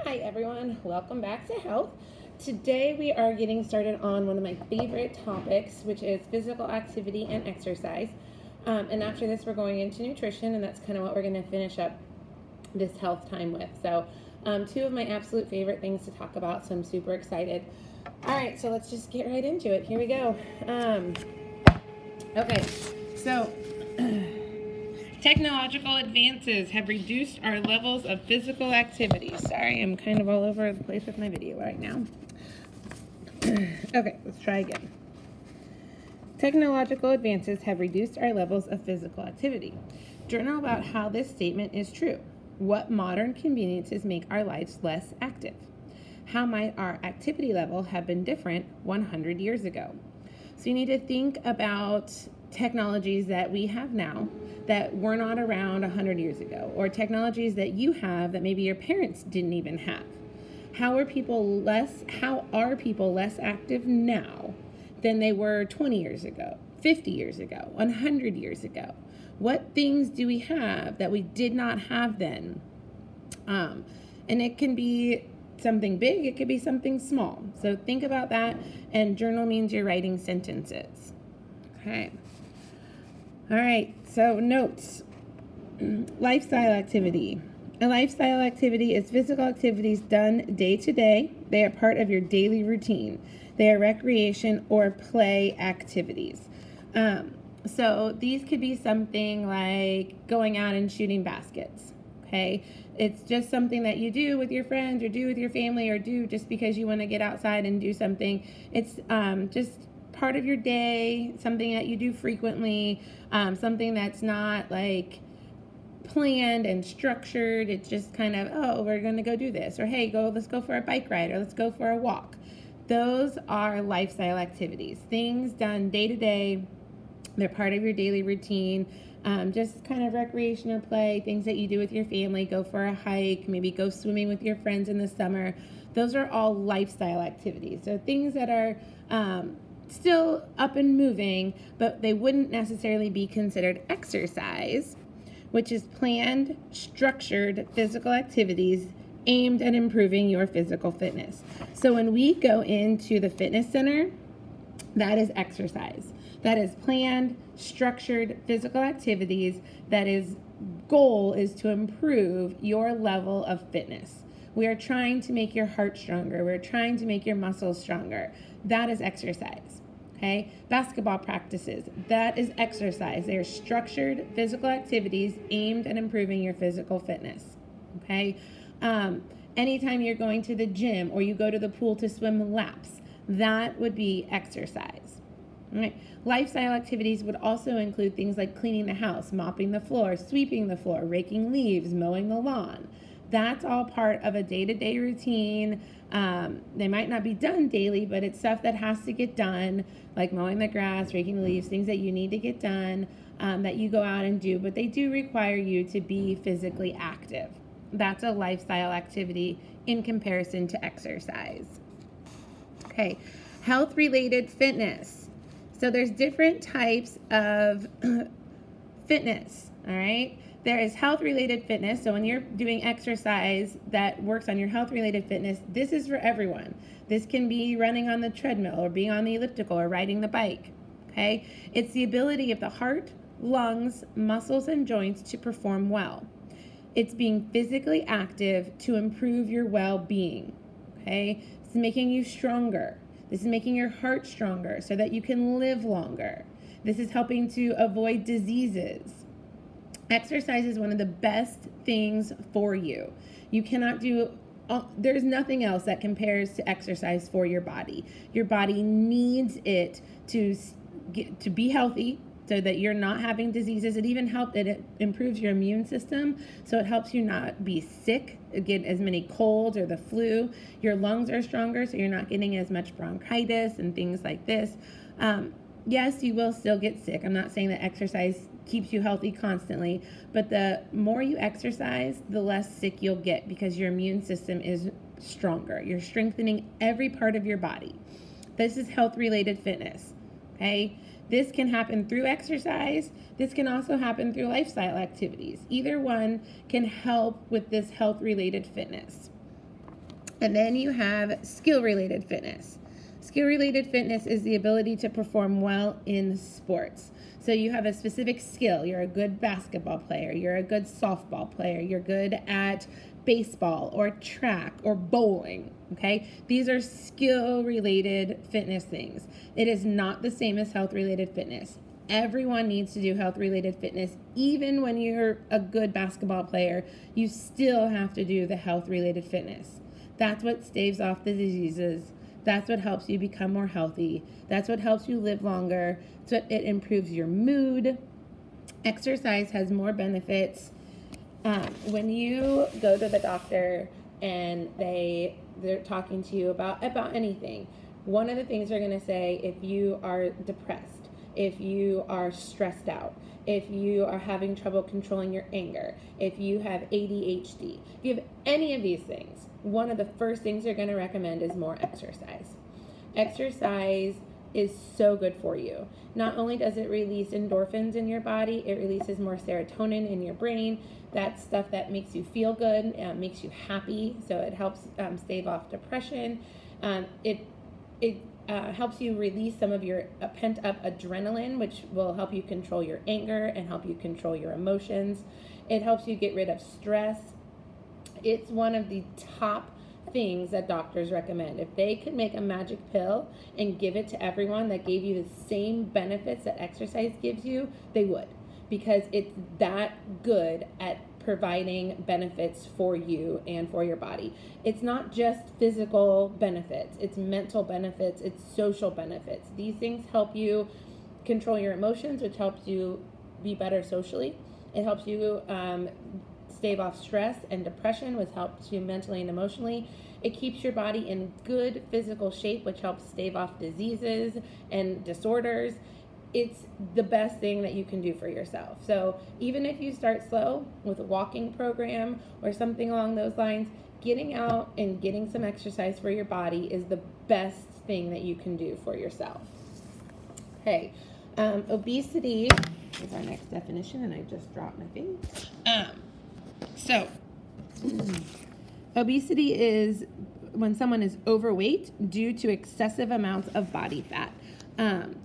Hi everyone, welcome back to health. Today we are getting started on one of my favorite topics, which is physical activity and exercise. And after this we're going into nutrition, and that's kind of what we're going to finish up this health time with. So two of my absolute favorite things to talk about, so I'm super excited. All right, so let's just get right into it. Here we go. Okay, so technological advances have reduced our levels of physical activity. Sorry, I'm kind of all over the place with my video right now. Okay, let's try again. Technological advances have reduced our levels of physical activity. Journal about how this statement is true. What modern conveniences make our lives less active? How might our activity level have been different 100 years ago? So you need to think about technologies that we have now that were not around 100 years ago, or technologies that you have that maybe your parents didn't even have. How are people less active now than they were 20 years ago, 50 years ago, 100 years ago? What things do we have that we did not have then? And it can be something big, it could be something small. So think about that, and journal means you're writing sentences. Okay. All right, so notes. Lifestyle activity. A lifestyle activity is physical activities done day to day. They are part of your daily routine. They are recreation or play activities. So these could be something like going out and shooting baskets. Okay, it's just something that you do with your friends or do with your family or do just because you want to get outside and do something. It's just part of your day, something that you do frequently, something that's not like planned and structured. It's just kind of, oh, we're going to go do this, or hey, let's go for a bike ride, or let's go for a walk. Those are lifestyle activities, things done day to day. They're part of your daily routine. Just kind of recreation or play, things that you do with your family, go for a hike, maybe go swimming with your friends in the summer. Those are all lifestyle activities. So things that are still up and moving, but they wouldn't necessarily be considered exercise, which is planned, structured physical activities aimed at improving your physical fitness. So when we go into the fitness center, that is exercise. That is planned, structured physical activities that is goal is to improve your level of fitness. We are trying to make your heart stronger. We're trying to make your muscles stronger. That is exercise. Okay? Basketball practices, that is exercise. They are structured physical activities aimed at improving your physical fitness. Okay? Anytime you're going to the gym or you go to the pool to swim laps, that would be exercise. All right. Lifestyle activities would also include things like cleaning the house, mopping the floor, sweeping the floor, raking leaves, mowing the lawn. That's all part of a day-to-day routine. They might not be done daily, but it's stuff that has to get done, like mowing the grass, raking leaves, things that you need to get done, that you go out and do, but they do require you to be physically active. That's a lifestyle activity in comparison to exercise. Okay, health-related fitness. So there's different types of fitness, all right? There is health-related fitness. So when you're doing exercise that works on your health-related fitness, this is for everyone. This can be running on the treadmill or being on the elliptical or riding the bike, okay? It's the ability of the heart, lungs, muscles, and joints to perform well. It's being physically active to improve your well-being, okay? It's making you stronger. This is making your heart stronger so that you can live longer. This is helping to avoid diseases. Exercise is one of the best things for you. You cannot do, there's nothing else that compares to exercise for your body. Your body needs it to be healthy so that you're not having diseases. It improves your immune system, so it helps you not be sick, get as many colds or the flu. Your lungs are stronger, so you're not getting as much bronchitis and things like this. Yes, you will still get sick. I'm not saying that exercise keeps you healthy constantly, but the more you exercise, the less sick you'll get because your immune system is stronger. You're strengthening every part of your body. This is health-related fitness, okay? This can happen through exercise. This can also happen through lifestyle activities. Either one can help with this health-related fitness. And then you have skill-related fitness. Skill-related fitness is the ability to perform well in sports. So you have a specific skill. You're a good basketball player. You're a good softball player. You're good at baseball or track or bowling, okay? These are skill-related fitness things. It is not the same as health-related fitness. Everyone needs to do health-related fitness. Even when you're a good basketball player, you still have to do the health-related fitness. That's what staves off the diseases. That's what helps you become more healthy. That's what helps you live longer. So it improves your mood. Exercise has more benefits. When you go to the doctor and they're talking to you about anything, one of the things they're going to say, if you are depressed, if you are stressed out, if you are having trouble controlling your anger, if you have ADHD, if you have any of these things, one of the first things they're going to recommend is more exercise. Exercise is so good for you. Not only does it release endorphins in your body, it releases more serotonin in your brain. That's stuff that makes you feel good, makes you happy, so it helps stave off depression. It helps you release some of your pent-up adrenaline, which will help you control your anger and help you control your emotions. It helps you get rid of stress. It's one of the top things that doctors recommend. If they could make a magic pill and give it to everyone that gave you the same benefits that exercise gives you, they would, because it's that good at providing benefits for you and for your body. It's not just physical benefits, it's mental benefits, it's social benefits. These things help you control your emotions, which helps you be better socially. It helps you stave off stress and depression, which helps you mentally and emotionally. It keeps your body in good physical shape, which helps stave off diseases and disorders. It's the best thing that you can do for yourself. So even if you start slow with a walking program or something along those lines, getting out and getting some exercise for your body is the best thing that you can do for yourself. Okay, obesity is our next definition, and I just dropped my thing. Obesity is when someone is overweight due to excessive amounts of body fat.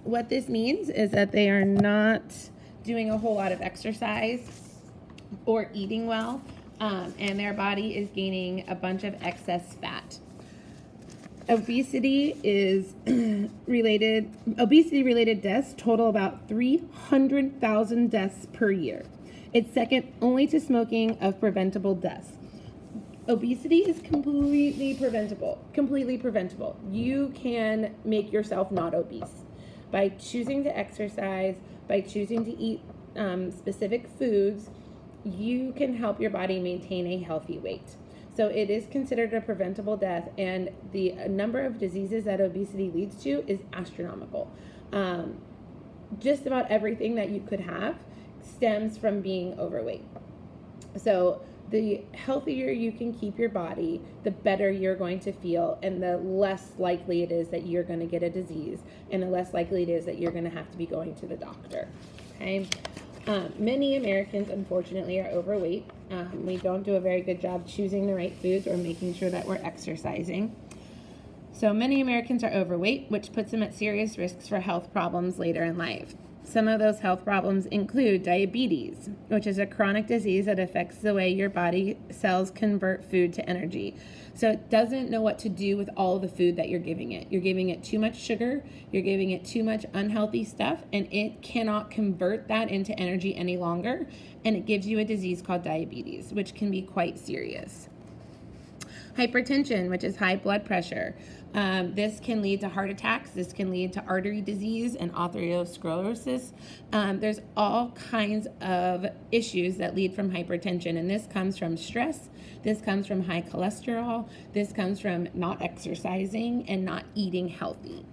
What this means is that they are not doing a whole lot of exercise or eating well, and their body is gaining a bunch of excess fat. Obesity-related deaths total about 300,000 deaths per year. It's second only to smoking of preventable deaths. Obesity is completely preventable. You can make yourself not obese by choosing to exercise, by choosing to eat specific foods. You can help your body maintain a healthy weight. So it is considered a preventable death, and the number of diseases that obesity leads to is astronomical. Just about everything that you could have stems from being overweight. So the healthier you can keep your body, the better you're going to feel, and the less likely it is that you're going to get a disease, and the less likely it is that you're going to have to be going to the doctor. Okay. Many Americans, unfortunately, are overweight. We don't do a very good job choosing the right foods or making sure that we're exercising. So many Americans are overweight, which puts them at serious risks for health problems later in life. Some of those health problems include diabetes, which is a chronic disease that affects the way your body cells convert food to energy. So it doesn't know what to do with all the food that you're giving it. You're giving it too much sugar, you're giving it too much unhealthy stuff, and it cannot convert that into energy any longer, and it gives you a disease called diabetes, which can be quite serious. Hypertension, which is high blood pressure. This can lead to heart attacks. This can lead to artery disease and atherosclerosis. There's all kinds of issues that lead from hypertension, and this comes from stress. This comes from high cholesterol. This comes from not exercising and not eating healthy.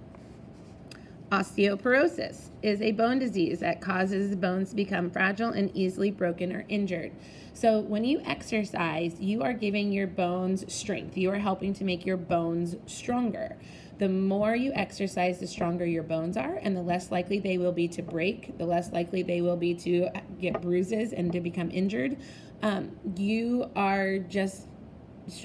Osteoporosis is a bone disease that causes bones to become fragile and easily broken or injured. So when you exercise, you are giving your bones strength. You are helping to make your bones stronger. The more you exercise, the stronger your bones are, and the less likely they will be to break, the less likely they will be to get bruises and to become injured. You are just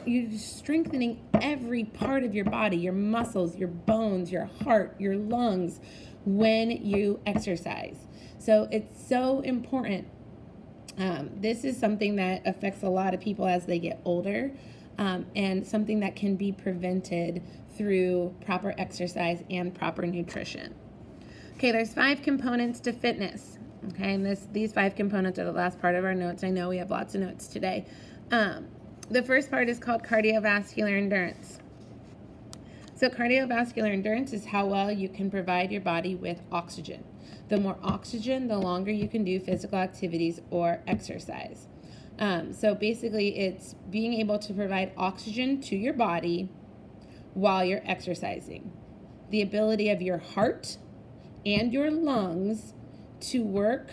you're strengthening every part of your body, your muscles, your bones, your heart, your lungs when you exercise. So it's so important. This is something that affects a lot of people as they get older, and something that can be prevented through proper exercise and proper nutrition. Okay, there's 5 components to fitness. Okay, and these 5 components are the last part of our notes. I know we have lots of notes today. The first part is called cardiovascular endurance. So cardiovascular endurance is how well you can provide your body with oxygen. The more oxygen, the longer you can do physical activities or exercise. So basically, it's being able to provide oxygen to your body while you're exercising. The ability of your heart and your lungs to work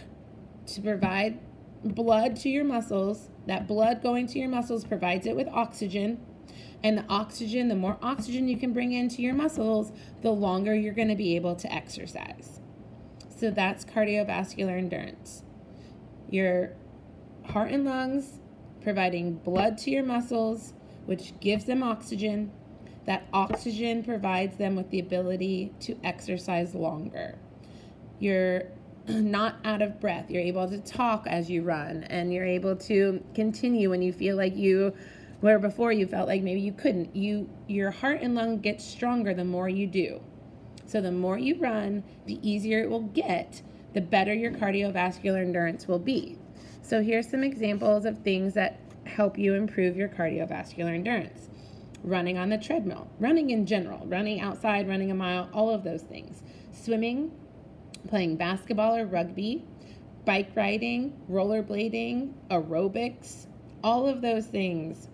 to provide blood to your muscles. That blood going to your muscles provides it with oxygen. And the oxygen, the more oxygen you can bring into your muscles, the longer you're going to be able to exercise. So that's cardiovascular endurance. Your heart and lungs providing blood to your muscles, which gives them oxygen. That oxygen provides them with the ability to exercise longer. You're not out of breath. You're able to talk as you run, and you're able to continue when you feel like where before you felt like maybe you couldn't. Your heart and lung get stronger the more you do. So the more you run, the easier it will get, the better your cardiovascular endurance will be. So here's some examples of things that help you improve your cardiovascular endurance. Running on the treadmill, running in general, running outside, running a mile, all of those things. Swimming, playing basketball or rugby, bike riding, rollerblading, aerobics, all of those things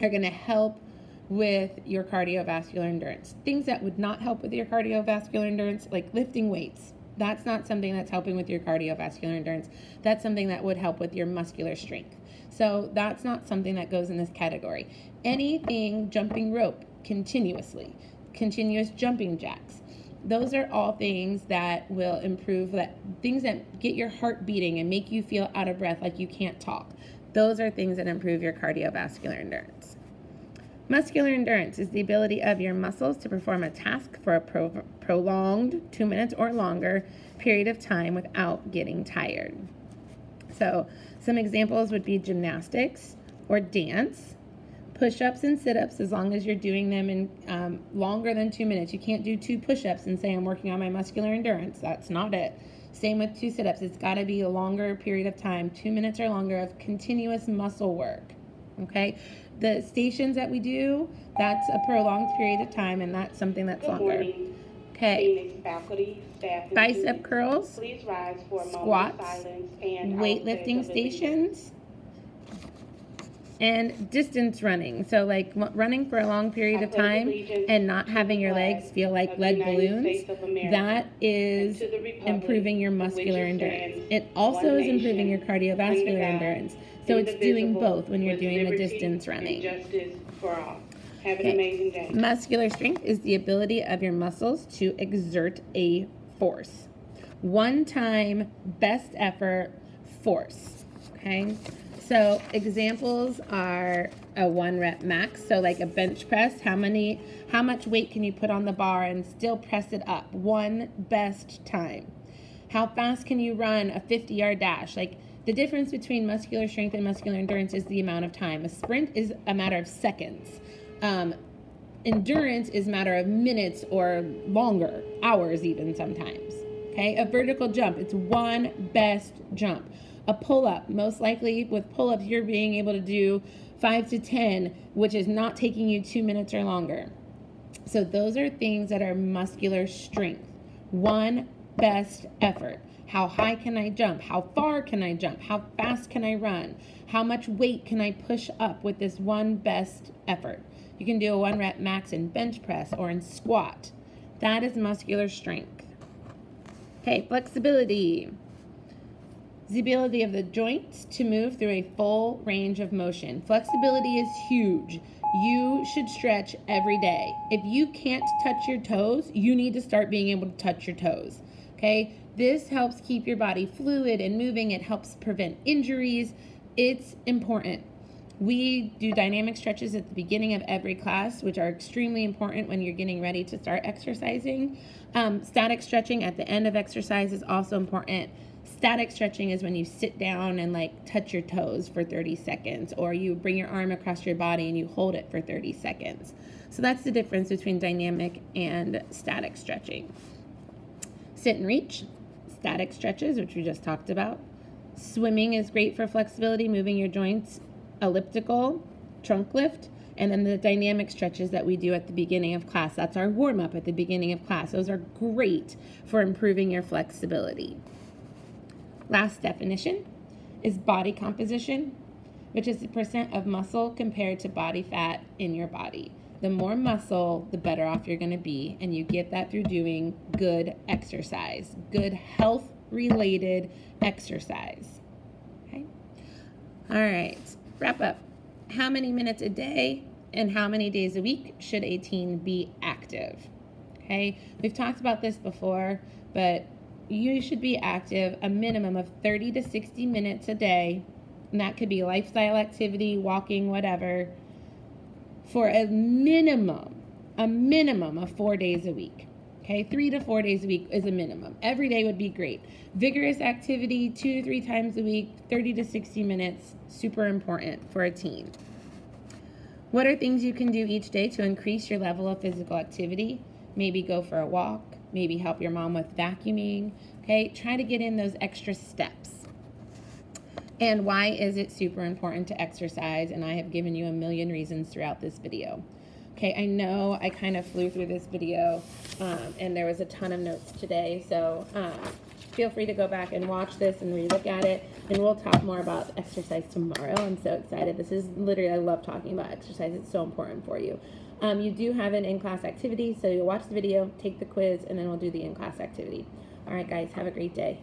are going to help with your cardiovascular endurance. Things that would not help with your cardiovascular endurance, like lifting weights, that's not something that's helping with your cardiovascular endurance. That's something that would help with your muscular strength. So that's not something that goes in this category. Anything jumping rope continuously, continuous jumping jacks, those are all things that will improve, things that get your heart beating and make you feel out of breath like you can't talk. Those are things that improve your cardiovascular endurance. Muscular endurance is the ability of your muscles to perform a task for a prolonged 2 minutes or longer period of time without getting tired. So some examples would be gymnastics or dance, push-ups and sit-ups, as long as you're doing them in longer than 2 minutes. You can't do 2 push-ups and say I'm working on my muscular endurance. That's not it. Same with 2 sit-ups. It's got to be a longer period of time, 2 minutes or longer of continuous muscle work. Okay? The stations that we do, that's a prolonged period of time, and that's something that's longer. Okay. Bicep curls, squats, weightlifting stations, and distance running. So like running for a long period of time and not having your legs feel like lead balloons, that is improving your muscular endurance. It also is improving your cardiovascular endurance. So it's doing both when you're doing the distance running. Have an amazing day. Muscular strength is the ability of your muscles to exert a force. One-time, best effort force. Okay? So examples are a 1-rep max. So like a bench press, how much weight can you put on the bar and still press it up? One best time. How fast can you run a 50-yard dash? Like the difference between muscular strength and muscular endurance is the amount of time. A sprint is a matter of seconds. Endurance is a matter of minutes or longer, hours even sometimes. Okay, a vertical jump, it's one best jump. A pull-up, most likely with pull-ups you're being able to do 5 to 10, which is not taking you 2 minutes or longer. So those are things that are muscular strength. One best effort. How high can I jump? How far can I jump? How fast can I run? How much weight can I push up with this one best effort? You can do a 1-rep max in bench press or in squat. That is muscular strength. Okay, flexibility. The ability of the joints to move through a full range of motion. Flexibility is huge. You should stretch every day. If you can't touch your toes, you need to start being able to touch your toes. Okay? This helps keep your body fluid and moving. It helps prevent injuries. It's important. We do dynamic stretches at the beginning of every class, which are extremely important when you're getting ready to start exercising. Static stretching at the end of exercise is also important. Static stretching is when you sit down and like touch your toes for 30 seconds, or you bring your arm across your body and you hold it for 30 seconds. So that's the difference between dynamic and static stretching. Sit and reach, static stretches, which we just talked about. Swimming is great for flexibility, moving your joints. Elliptical, trunk lift, and then the dynamic stretches that we do at the beginning of class. That's our warm-up at the beginning of class. Those are great for improving your flexibility. Last definition is body composition, which is the percent of muscle compared to body fat in your body. The more muscle, the better off you're going to be, and you get that through doing good exercise, good health-related exercise. Okay? All right, wrap up. How many minutes a day and how many days a week should a teen be active? Okay, we've talked about this before, but you should be active a minimum of 30 to 60 minutes a day, and that could be lifestyle activity, walking, whatever, for a minimum of 4 days a week. Okay, 3 to 4 days a week is a minimum. Every day would be great. Vigorous activity 2 to 3 times a week, 30 to 60 minutes, super important for a teen. What are things you can do each day to increase your level of physical activity? Maybe go for a walk, maybe help your mom with vacuuming. Okay, try to get in those extra steps. And why is it super important to exercise? And I have given you a million reasons throughout this video. Okay, I know I kind of flew through this video and there was a ton of notes today, so feel free to go back and watch this and relook at it, and we'll talk more about exercise tomorrow. I'm so excited. This is literally, I love talking about exercise. It's so important for you. You do have an in-class activity, so you'll watch the video, take the quiz, and then we'll do the in-class activity. All right, guys, have a great day.